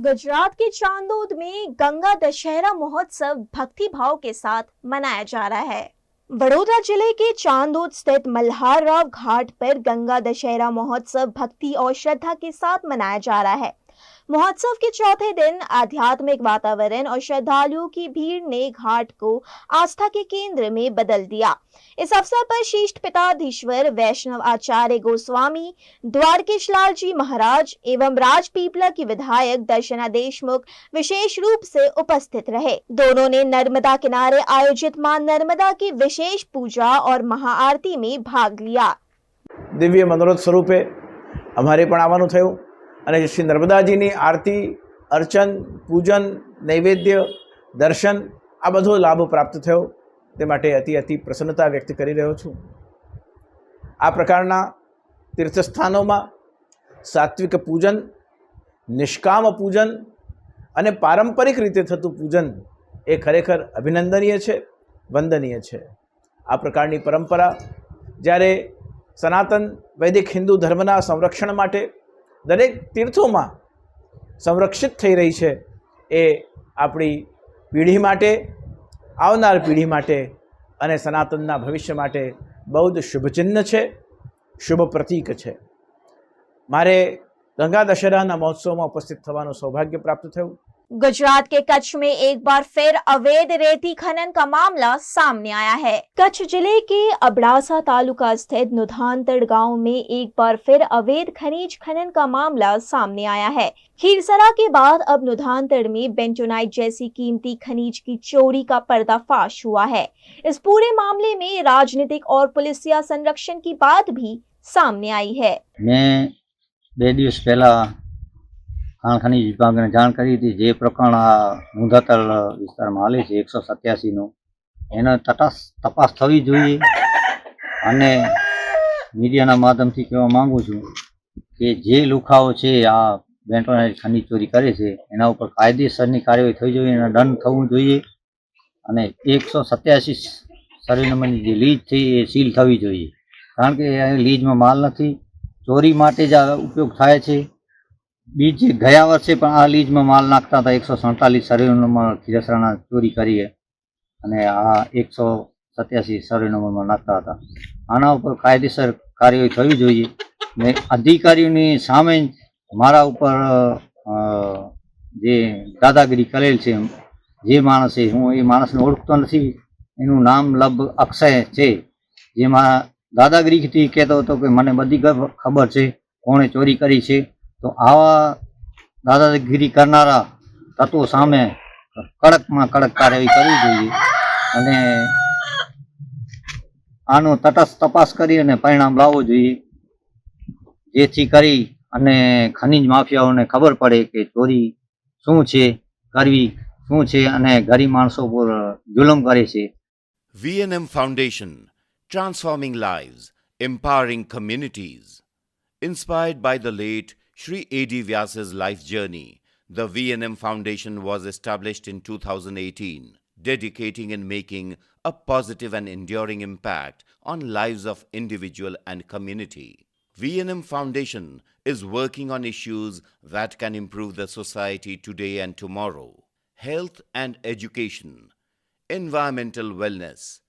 गुजरात के चांदोद में गंगा दशहरा महोत्सव भक्ति भाव के साथ मनाया जा रहा है। वडोदरा जिले के चांदोद स्थित मल्हारराव घाट पर गंगा दशहरा महोत्सव भक्ति और श्रद्धा के साथ मनाया जा रहा है। महोत्सव के चौथे दिन आध्यात्मिक वातावरण और श्रद्धालुओं की भीड़ ने घाट को आस्था के केंद्र में बदल दिया। इस अवसर पर शीष्ठ पीठाधीश्वर वैष्णव आचार्य गोस्वामी द्वारकेश लाल जी महाराज एवं राजपीपला की विधायक दर्शना देशमुख विशेष रूप से उपस्थित रहे। दोनों ने नर्मदा किनारे आयोजित मां नर्मदा की विशेष पूजा और महाआरती में भाग लिया। दिव्य मनोरथ स्वरूपे अमारे पण आववानुं थयुं અને શ્રી નર્મદાજીની આરતી, અર્ચન, પૂજન, નૈવેદ્ય, દર્શન આ બધો લાભ પ્રાપ્ત થયો તે માટે અતિ પ્રસન્નતા વ્યક્ત કરી રહ્યો છું। આ પ્રકારના તીર્થસ્થાનોમાં સાત્વિક પૂજન, નિષ્કામ પૂજન અને પારંપરિક રીતે થતું પૂજન એ ખરેખર અભિનંદનીય છે, વંદનીય છે। આ પ્રકારની પરંપરા જ્યારે સનાતન વૈદિક હિન્દુ ધર્મના સંરક્ષણ માટે દરેક તીર્થોમાં સંરક્ષિત થઈ રહી છે એ આપણી પેઢી માટે, આવનાર પેઢી માટે અને સનાતનના ભવિષ્ય માટે બહુ જ શુભચિહ્ન છે, શુભ પ્રતીક છે। મારે ગંગા દશहराના મહોત્સવમાં ઉપસ્થિત થવાનું સૌભાગ્ય પ્રાપ્ત થયું। गुजरात के कच्छ में एक बार फिर अवैध रेती खनन का मामला सामने आया है। कच्छ जिले के अबड़ासा तालुका स्थित नुधानतड़ गांव में एक बार फिर अवैध खनिज खनन का मामला सामने आया है। खीरसरा के बाद अब नुधानतड़ में बेंटोनाइट जैसी कीमती खनिज की चोरी का पर्दाफाश हुआ है। इस पूरे मामले में राजनीतिक और पुलिसिया संरक्षण की बात भी सामने आई है। मैं 2 દિવસ પહેલા ખાણ ખનીજ વિભાગને જાણ કરી હતી। જે પ્રકરણ આ મુંધાતળ વિસ્તારમાં હાલે છે 187નું, એનો તપાસ થવી જોઈએ અને મીડિયાના માધ્યમથી કહેવા માંગુ છું કે જે લુખાઓ છે આ બેન્ટોનાઇટ ખનીજ ચોરી કરે છે એના ઉપર કાયદેસરની કાર્યવાહી થવી જોઈએ, એના દંડ થવું જોઈએ અને 187 સર્વે નંબરની જે લીજ છે એ સીલ થવી જોઈએ, કારણ કે લીજમાં માલ નથી, ચોરી માટે જ આ ઉપયોગ થાય છે। બીજી ગયા વર્ષે પણ આ લીજમાં માલ નાખતા હતા। 147 સર્વે નંબર ખીરસરાના ચોરી કરી અને આ 187 સર્વે નંબરમાં નાખતા હતા। આના ઉપર કાયદેસર કાર્યવાહી થવી જોઈએ ને અધિકારીઓની સામે મારા ઉપર જે દાદાગીરી કરેલ છે, જે માણસે, હું એ માણસને ઓળખતો નથી, એનું નામ લબ અક્ષય છે, જેમાં દાદાગીરીથી કહેતો હતો કે મને બધી ખબર છે કોણે ચોરી કરી છે। તો આવા દાદાગીરી કરનારા તત્વો સામે કડકમાં કડક કાર્યવાહી કરવી જોઈએ અને આનો તટસ્થ તપાસ કરી અને પરિણામ લાવવું જોઈએ, જેથી કરી અને ખનીજ માફિયાઓને ખબર પડે કે ચોરી શું છે, કરવી શું છે અને ગરીબ માણસો પર જુલમ કરે છે। VNM Foundation, transforming lives, empowering communities. Inspired by the late Shri A.D. Vyasa's life journey, the VNM Foundation was established in 2018, dedicating and making a positive and enduring impact on lives of individual and community. VNM Foundation is working on issues that can improve the society today and tomorrow: health and education, environmental wellness,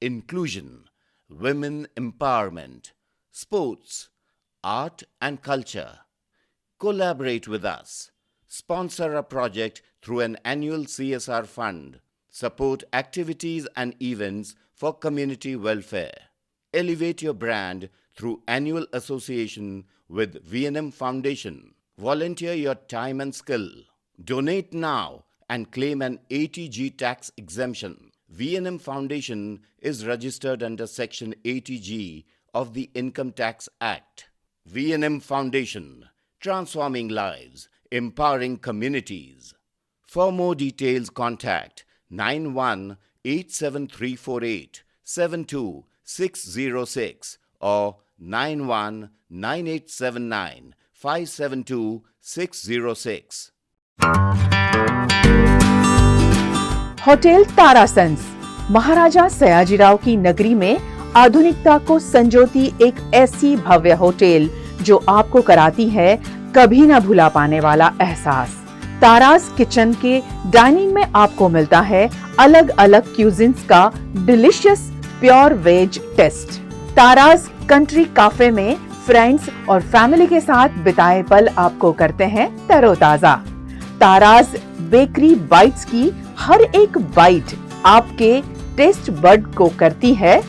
inclusion, women empowerment, sports, art and culture. Collaborate with us. Sponsor a project through an annual CSR fund. Support activities and events for community welfare. Elevate your brand through annual association with VNM Foundation. Volunteer your time and skill. Donate now and claim an 80G tax exemption. VNM Foundation is registered under Section 80G of the Income Tax Act. VNM Foundation, transforming lives, empowering communities. For more details, contact 918738 72606 or 919879 572606. Hotel तारासंस महाराजा सयाजीराव की नगरी में आधुनिकता को संजोती एक ऐसी भव्य hotel जो आपको कराती है कभी न भुला पाने वाला एहसास। ताराज किचन के डाइनिंग में आपको मिलता है अलग अलग क्यूजिन्स का delicious pure veg taste. Taraj country cafe में फ्रेंड्स और फैमिली के साथ बिताए पल आपको करते हैं तरोताजा। ताराज बेकरी बाइट्स की हर एक बाइट आपके टेस्ट बड को करती है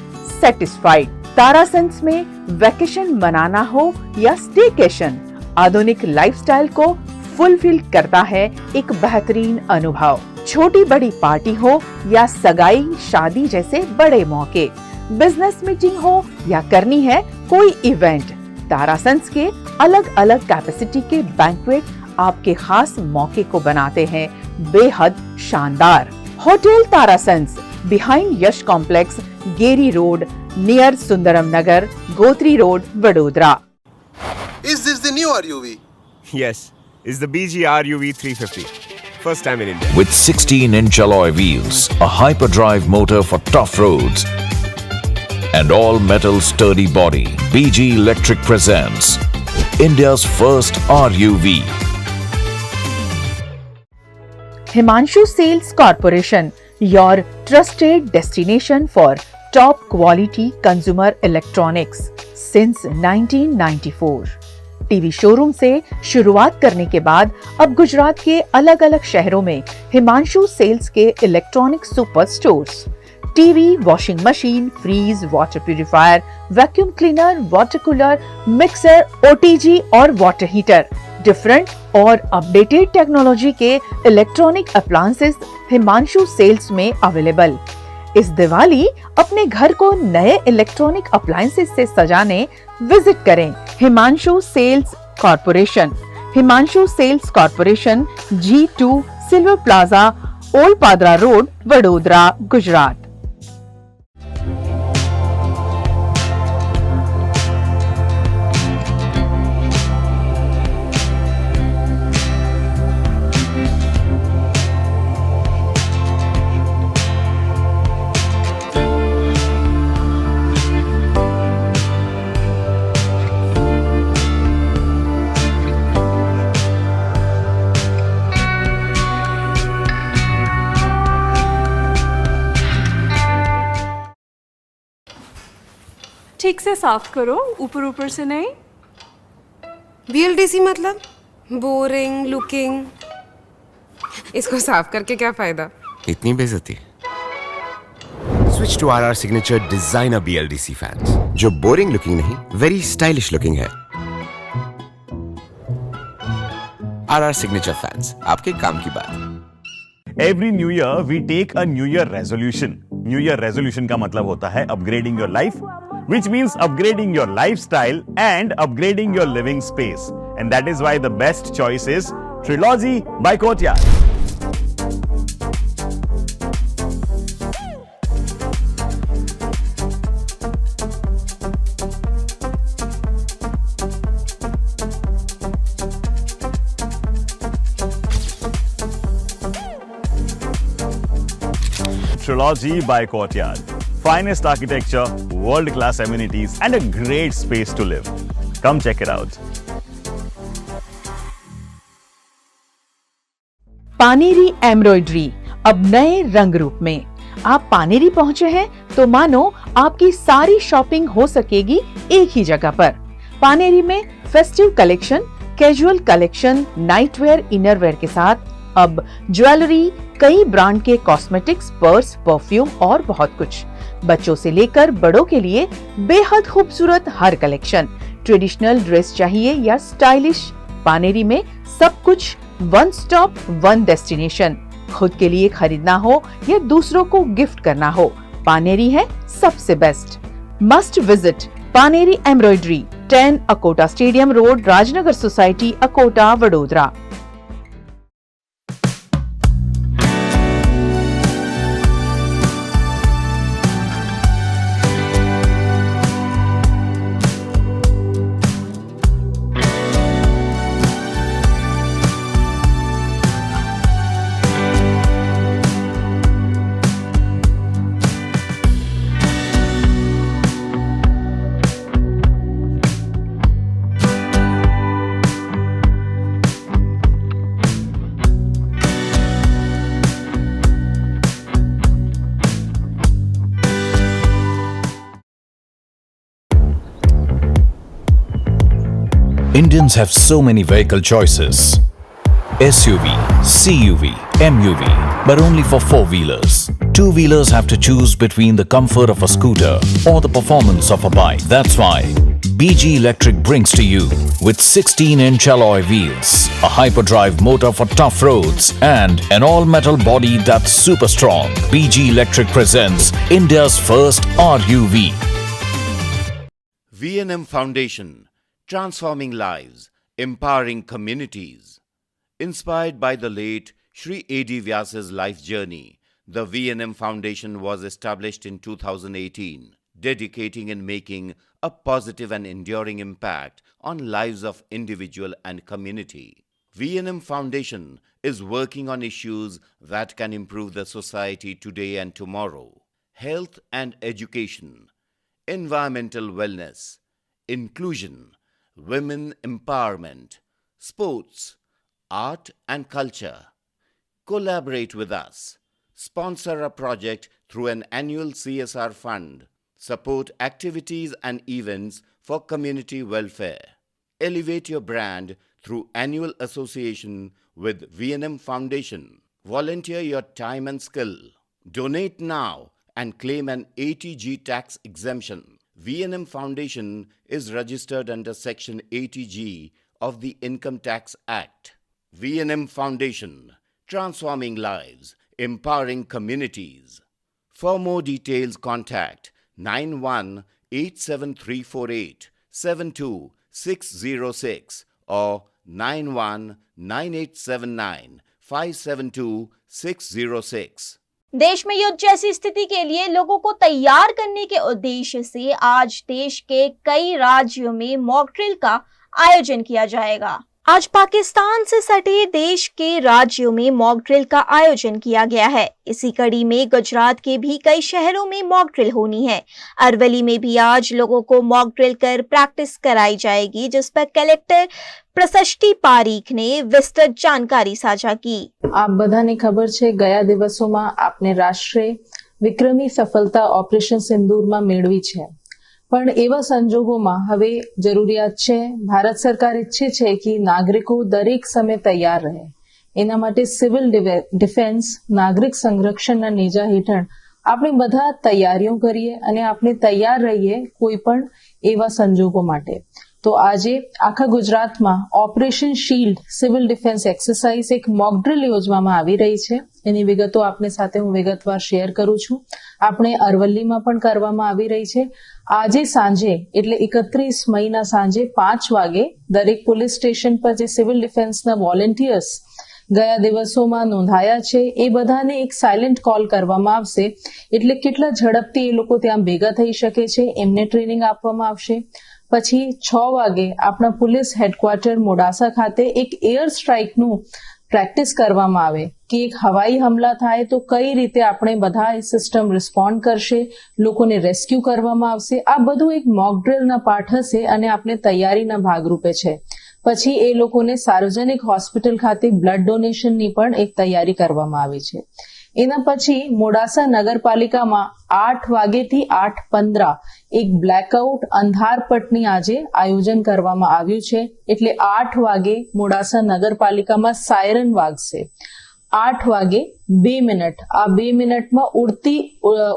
सेटिस्फाइड। तारासंस में वेकेशन मनाना हो या स्टेकेशन, आधुनिक लाइफस्टाइल को फुलफिल करता है एक बेहतरीन अनुभव। छोटी बड़ी पार्टी हो या सगाई शादी जैसे बड़े मौके, बिजनेस मीटिंग हो या करनी है कोई इवेंट, तारासंस के अलग अलग कैपेसिटी के बैंक्वेट आपके खास मौके को बनाते हैं बेहद शानदार। Hotel Tarasons behind Yash complex, गेरी road, near Sundaram Nagar, Gotri road, Vadodara. Is this the new RUV? Yes, it's the BG RUV 350. First time in India. With 16-inch alloy wheels, a hyperdrive motor for tough roads, and all-metal sturdy body, BG Electric presents India's first RUV. Himanshu Sales Corporation, your trusted destination for top quality consumer electronics since 1994. TV showroom से शुरुआत करने के बाद अब गुजरात के अलग अलग शहरों में हिमांशु सेल्स के electronic super stores, TV, washing machine, fridge, water purifier, vacuum cleaner, water cooler, mixer, OTG और वाटर हीटर, डिफरेंट और अपडेटेड टेक्नोलॉजी के इलेक्ट्रॉनिक अप्लायंसेस हिमांशु सेल्स में अवेलेबल। इस दिवाली अपने घर को नए इलेक्ट्रॉनिक अप्लायंसेस से सजाने विजिट करें Himanshu sales corporation. Himanshu sales corporation, G2 silver plaza, old Padra road, Vadodara, Gujarat. ठीक से साफ करो, ऊपर ऊपर से नहीं। VLDC मतलब बोरिंग लुकिंग, इसको साफ करके क्या फायदा? इतनी बेइज्जती। Switch to RR Signature Designer BLDC fans, जो बोरिंग लुकिंग नहीं, वेरी स्टाइलिश लुकिंग है। RR Signature fans, आपके काम की बात। Every new year we take a New Year resolution. New Year resolution का मतलब होता है upgrading your life, which means upgrading your lifestyle and upgrading your living space. And that is why the best choice is Trilogy by Courtyard. Trilogy by Courtyard. Finest architecture, world-class amenities, and a great space to live. Come check it out. Paneri embroidery अब नए रंग रूप में। आप पानेरी पहुंचे हैं तो मानो आपकी सारी शॉपिंग हो सकेगी एक ही जगह पर। पानेरी में festive collection, casual collection, nightwear, innerwear के साथ अब ज्वेलरी, कई ब्रांड के कॉस्मेटिक्स, पर्स, परफ्यूम और बहुत कुछ। बच्चों से लेकर बड़ों के लिए बेहद खूबसूरत हर कलेक्शन। ट्रेडिशनल ड्रेस चाहिए या स्टाइलिश, पानेरी में सब कुछ वन स्टॉप वन डेस्टिनेशन। खुद के लिए खरीदना हो या दूसरों को गिफ्ट करना हो, पानेरी है सबसे best. Must visit Paneri embroidery, 10 Akota stadium road, Rajnagar society, Akota, Vadodara. Indians have so many vehicle choices. SUV, CUV, MUV, but only for four-wheelers. Two-wheelers have to choose between the comfort of a scooter or the performance of a bike. That's why BG Electric brings to you with 16-inch alloy wheels, a hyperdrive motor for tough roads, and an all-metal body that's super strong. BG Electric presents India's first RUV. V&M Foundation, transforming lives, empowering communities. Inspired by the late Shri A.D. Vyas's life journey, the V&M Foundation was established in 2018, dedicating and making a positive and enduring impact on lives of individual and community. V&M Foundation is working on issues that can improve the society today and tomorrow: health and education, environmental wellness, inclusion, women empowerment, sports, art and culture. Collaborate with us. Sponsor a project through an annual CSR fund. Support activities and events for community welfare. Elevate your brand through annual association with V&M Foundation. Volunteer your time and skill. Donate now and claim an ATG tax exemption. V&M Foundation is registered under Section 80G of the Income Tax Act. V&M Foundation, transforming lives, empowering communities. For more details, contact 918734872606 or 919879572606. देश में युद्ध जैसी स्थिति के लिए लोगों को तैयार करने के उद्देश्य से आज देश के कई राज्यों में मॉक ड्रिल का आयोजन किया जाएगा। आज पाकिस्तान से सटे देश के राज्यों में मॉक ड्रिल का आयोजन किया गया है। इसी कड़ी में गुजरात के भी कई शहरों में मॉक ड्रिल होनी है। अरवली में भी आज लोगों को मॉक ड्रिल कर प्रैक्टिस कराई जाएगी, जिस पर कलेक्टर પ્રશસ્તિ પારીખને વિસ્તૃત જાણકારી સાझा की। આપ બધાને ખબર છે, ગયા દિવસોમાં આપને રાષ્ટ્રે વિક્રમી સફળતા ઓપરેશન સિંદૂરમાં મેળવી છે, પણ એવા સંજોગોમાં હવે જરૂરિયાત છે, ભારત સરકાર ઈચ્છે છે કે નાગરિકો દરેક સમય તૈયાર રહે। એના માટે સિવિલ ડિફેન્સ નાગરિક સંરક્ષણના નેજા હેઠળ આપણે બધા તૈયારીઓ કરીએ અને આપણે તૈયાર રહીએ કોઈ પણ એવા સંજોગો માટે। તો આજે આખા ગુજરાતમાં operation shield civil defence exercise એક મોક ડ્રિલ યોજવામાં આવી રહી છે। એની વિગતો આપને સાથે હું વિગતવાર શેર કરું છું। આપણે અરવલ્લીમાં પણ કરવામાં આવી રહી છે। આજે સાંજે એટલે 31 મઈના સાંજે 5 વાગે દરેક પોલીસ સ્ટેશન પર જે સિવિલ ડિફેન્સના વોલેન્ટિયર્સ ગયા દિવસોમાં નોંધાયા છે એ બધાને એક સાયલેન્ટ કોલ કરવામાં આવશે, એટલે કેટલા ઝડપથી એ લોકો ત્યાં ભેગા થઈ શકે છે એમને ટ્રેનિંગ આપવામાં આવશે। પછી 6 વાગે આપણા પોલીસ હેડક્વાર્ટર મોડાસા ખાતે એક એર સ્ટ્રાઇકનું પ્રેક્ટિસ કરવામાં આવે કે એક હવાઈ હમલા થાય તો કઈ રીતે આપણે બધા સિસ્ટમ રિસ્પોન્ડ કરશે, લોકોને રેસ્ક્યુ કરવામાં આવશે। આ બધું એક મોક ડ્રિલના પાર્ટ હશે અને આપણે તૈયારીના ભાગરૂપે છે। પછી એ લોકોને સાર્વજનિક હોસ્પિટલ ખાતે બ્લડ ડોનેશનની પણ એક તૈયારી કરવામાં આવી છે। એના પછી મોડાસા નગરપાલિકામાં 8 વાગ્યેથી 8:15 એક બ્લેકઆઉટ અંધારપટની આજે આયોજન કરવામાં આવ્યું છે, એટલે 8 વાગે મોડાસા નગરપાલિકામાં સાયરન વાગશે। 8 વાગે 2 મિનિટ, આ 2 મિનિટમાં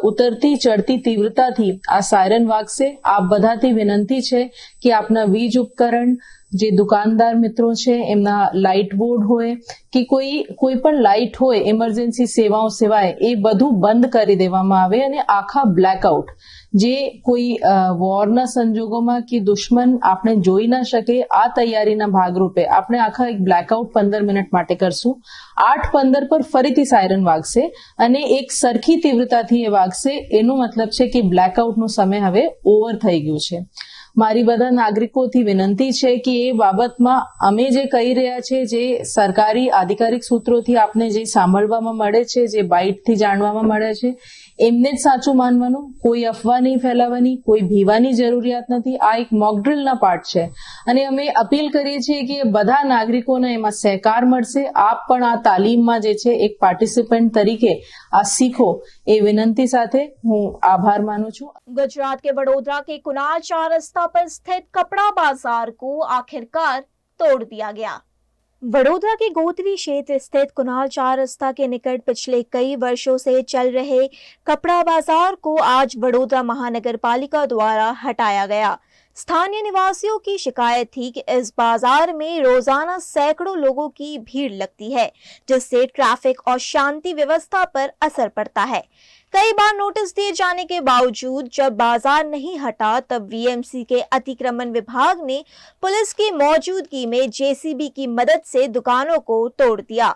ઉતરતી ચડતી તીવ્રતાથી આ સાયરન વાગશે। આપ બધાથી વિનંતી છે કે આપના વીજ ઉપકરણ, જે દુકાનદાર મિત્રો છે એમના લાઇટ બોર્ડ હોય કે કોઈ પણ લાઇટ હોય, એમરજન્સી સેવાઓ સિવાય એ બધું બંધ કરી દેવામાં આવે અને આખા બ્લેકઆઉટ, જે કોઈ વોરના સંજોગોમાં કે દુશ્મન આપણે જોઈ ના શકે, આ તૈયારીના ભાગરૂપે આપણે આખા એક બ્લેકઆઉટ 15 મિનિટ માટે કરશું। 8:15 પર ફરીથી સાયરન વાગશે અને એક સરખી તીવ્રતાથી એ વાગશે। એનો મતલબ છે કે બ્લેકઆઉટનો સમય હવે ઓવર થઈ ગયું છે। મારી બધા નાગરિકોથી વિનંતી છે કે એ બાબતમાં અમે જે કહી રહ્યા છે, જે સરકારી આધિકારિક સૂત્રોથી આપને જે સાંભળવામાં મળે છે, જે બાઇટથી જાણવામાં મળે છે, એમને જ સાચું માનવાનું, કોઈ અફવા નહીં ફેલાવવાની, કોઈ ભીવાની જરૂરિયાત નથી। આ એક મોક ડ્રિલના પાર્ટ છે અને અમે અપીલ કરીએ છીએ કે બધા નાગરિકોને એમાં સહકાર મળશે। આપ પણ આ તાલીમમાં જે છે એક પાર્ટિસિપન્ટ તરીકે આ શીખો, એ વિનંતી સાથે હું આભાર માનું છું। गुजरात के वडोदरा के कुनाल 4 रस्ता रास्ता पर स्थित कपड़ा बाजार को आखिरकार तोड़ दिया गया। वडोदरा के गोत्री क्षेत्र स्थित कुणाल 4 रास्ता के निकट पिछले कई वर्षों से चल रहे कपड़ा बाजार को आज वडोदरा महानगर पालिका द्वारा हटाया गया। स्थानीय निवासियों की शिकायत थी कि इस बाजार में रोजाना सैकड़ों लोगों की भीड़ लगती है, जिससे ट्रैफिक और शांति व्यवस्था पर असर पड़ता है। कई बार नोटिस दिए जाने के बावजूद जब बाजार नहीं हटा, तब वीएमसी के अतिक्रमण विभाग ने पुलिस की मौजूदगी में जेसीबी की मदद से दुकानों को तोड़ दिया।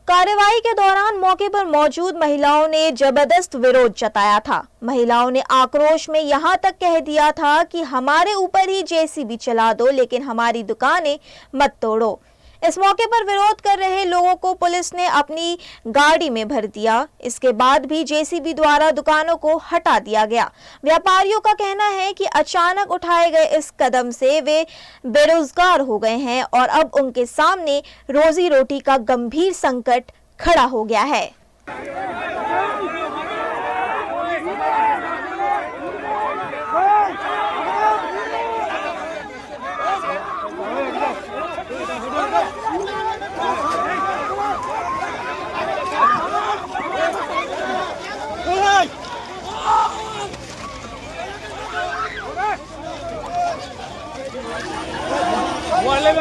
कार्यवाही के दौरान मौके पर मौजूद महिलाओं ने जबरदस्त विरोध जताया था। महिलाओं ने आक्रोश में यहां तक कह दिया था कि हमारे ऊपर ही जेसीबी चला दो, लेकिन हमारी दुकानें मत तोड़ो। इस मौके पर विरोध कर रहे लोगों को पुलिस ने अपनी गाड़ी में भर दिया। इसके बाद भी जेसीबी द्वारा दुकानों को हटा दिया गया। व्यापारियों का कहना है कि अचानक उठाए गए इस कदम से वे बेरोजगार हो गए हैं और अब उनके सामने रोजी रोटी का गंभीर संकट खड़ा हो गया है। वाले